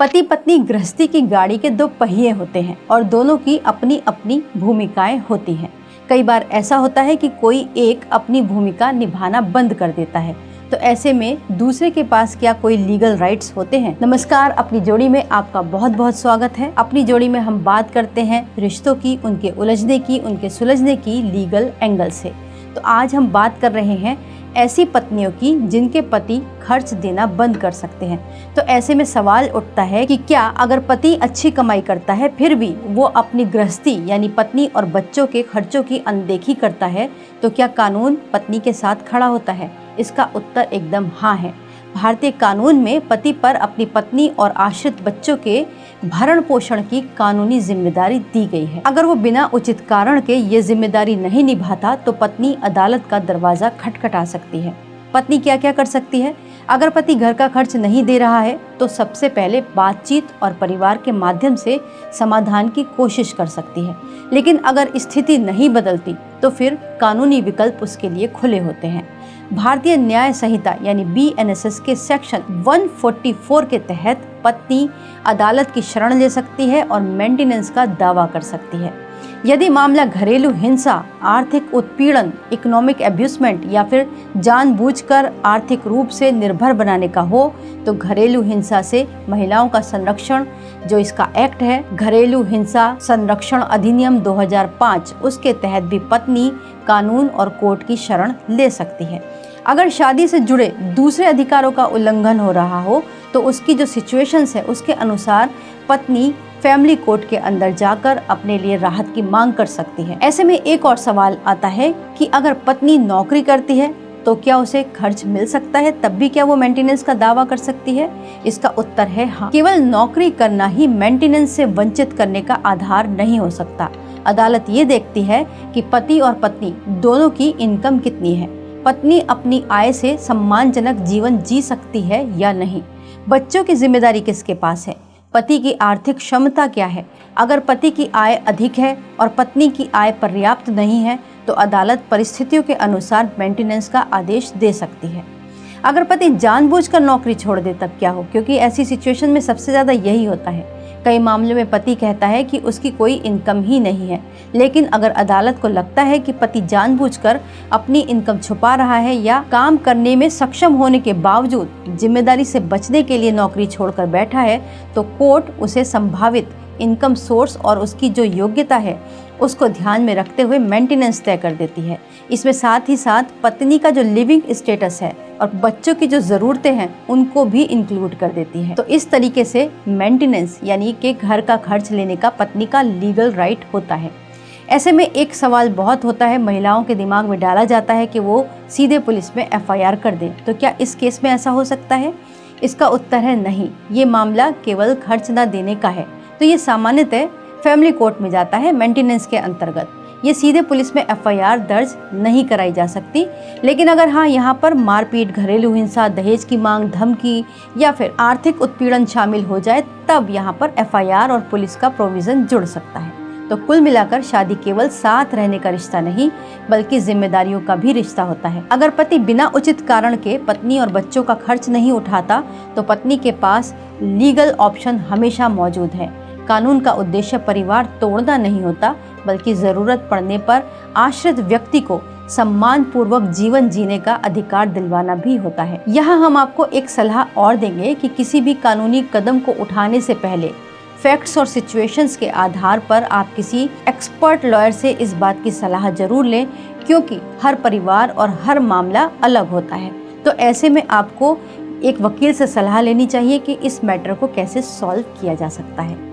पति पत्नी गृहस्थी की गाड़ी के दो पहिए होते हैं और दोनों की अपनी अपनी भूमिकाएं होती हैं। कई बार ऐसा होता है कि कोई एक अपनी भूमिका निभाना बंद कर देता है, तो ऐसे में दूसरे के पास क्या कोई लीगल राइट्स होते हैं? नमस्कार, अपनी जोड़ी में आपका बहुत बहुत स्वागत है। अपनी जोड़ी में हम बात करते हैं रिश्तों की, उनके उलझने की, उनके सुलझने की लीगल एंगल से। तो आज हम बात कर रहे हैं ऐसी पत्नियों की जिनके पति खर्च देना बंद कर सकते हैं। तो ऐसे में सवाल उठता है कि क्या अगर पति अच्छी कमाई करता है फिर भी वो अपनी गृहस्थी यानी पत्नी और बच्चों के खर्चों की अनदेखी करता है, तो क्या कानून पत्नी के साथ खड़ा होता है? इसका उत्तर एकदम हाँ है। भारतीय कानून में पति पर अपनी पत्नी और आश्रित बच्चों के भरण पोषण की कानूनी जिम्मेदारी दी गई है। अगर वो बिना उचित कारण के ये जिम्मेदारी नहीं निभाता तो पत्नी अदालत का दरवाजा खटखटा सकती है। पत्नी क्या क्या कर सकती है? अगर पति घर का खर्च नहीं दे रहा है तो सबसे पहले बातचीत और परिवार के माध्यम से समाधान की कोशिश कर सकती है। लेकिन अगर स्थिति नहीं बदलती तो फिर कानूनी विकल्प उसके लिए खुले होते हैं। भारतीय न्याय संहिता यानी BNSS के सेक्शन 144 के तहत पत्नी अदालत की शरण ले सकती है और मेंटेनेंस का दावा कर सकती है। यदि मामला घरेलू हिंसा, आर्थिक उत्पीड़न, इकोनॉमिक एब्यूसमेंट या फिर जानबूझकर आर्थिक रूप से निर्भर बनाने का हो तो घरेलू हिंसा से महिलाओं का संरक्षण, जो इसका एक्ट है घरेलू हिंसा संरक्षण अधिनियम 2005, उसके तहत भी पत्नी कानून और कोर्ट की शरण ले सकती है। अगर शादी से जुड़े दूसरे अधिकारों का उल्लंघन हो रहा हो तो उसकी जो सिचुएशंस है उसके अनुसार पत्नी फैमिली कोर्ट के अंदर जाकर अपने लिए राहत की मांग कर सकती है। ऐसे में एक और सवाल आता है कि अगर पत्नी नौकरी करती है तो क्या उसे खर्च मिल सकता है? तब भी क्या वो मेंटेनेंस का दावा कर सकती है? इसका उत्तर है हाँ। केवल नौकरी करना ही मेंटेनेंस से वंचित करने का आधार नहीं हो सकता। अदालत ये देखती है कि पति और पत्नी दोनों की इनकम कितनी है, पत्नी अपनी आय से सम्मानजनक जीवन जी सकती है या नहीं, बच्चों की जिम्मेदारी किसके पास है, पति की आर्थिक क्षमता क्या है। अगर पति की आय अधिक है और पत्नी की आय पर्याप्त नहीं है तो अदालत परिस्थितियों के अनुसार मेंटेनेंस का आदेश दे सकती है। अगर पति जानबूझकर नौकरी छोड़ दे तब क्या हो? क्योंकि ऐसी सिचुएशन में सबसे ज़्यादा यही होता है। कई मामलों में पति कहता है कि उसकी कोई इनकम ही नहीं है, लेकिन अगर अदालत को लगता है कि पति जानबूझकर अपनी इनकम छुपा रहा है या काम करने में सक्षम होने के बावजूद जिम्मेदारी से बचने के लिए नौकरी छोड़कर बैठा है, तो कोर्ट उसे संभावित इनकम सोर्स और उसकी जो योग्यता है उसको ध्यान में रखते हुए मेंटेनेंस तय कर देती है। इसमें साथ ही साथ पत्नी का जो लिविंग स्टेटस है और बच्चों की जो ज़रूरतें हैं उनको भी इंक्लूड कर देती है। तो इस तरीके से मेंटेनेंस यानी कि घर का खर्च लेने का पत्नी का लीगल राइट होता है। ऐसे में एक सवाल बहुत होता है, महिलाओं के दिमाग में डाला जाता है कि वो सीधे पुलिस में FIR कर दें। तो क्या इस केस में ऐसा हो सकता है? इसका उत्तर है नहीं। ये मामला केवल खर्च न देने का है तो ये सामान्यतः फैमिली कोर्ट में जाता है मेंटेनेंस के अंतर्गत। ये सीधे पुलिस में FIR दर्ज नहीं कराई जा सकती। लेकिन अगर हाँ यहाँ पर मारपीट, घरेलू हिंसा, दहेज की मांग, धमकी या फिर आर्थिक उत्पीड़न शामिल हो जाए तब यहाँ पर FIR और पुलिस का प्रोविज़न जुड़ सकता है। तो कुल मिलाकर शादी केवल साथ रहने का रिश्ता नहीं बल्कि जिम्मेदारियों का भी रिश्ता होता है। अगर पति बिना उचित कारण के पत्नी और बच्चों का खर्च नहीं उठाता तो पत्नी के पास लीगल ऑप्शन हमेशा मौजूद है। कानून का उद्देश्य परिवार तोड़ना नहीं होता बल्कि जरूरत पड़ने पर आश्रित व्यक्ति को सम्मान पूर्वक जीवन जीने का अधिकार दिलवाना भी होता है। यहाँ हम आपको एक सलाह और देंगे कि किसी भी कानूनी कदम को उठाने से पहले फैक्ट्स और सिचुएशंस के आधार पर आप किसी एक्सपर्ट लॉयर से इस बात की सलाह जरूर लें, क्योंकि हर परिवार और हर मामला अलग होता है। तो ऐसे में आपको एक वकील से सलाह लेनी चाहिए कि इस मैटर को कैसे सॉल्व किया जा सकता है।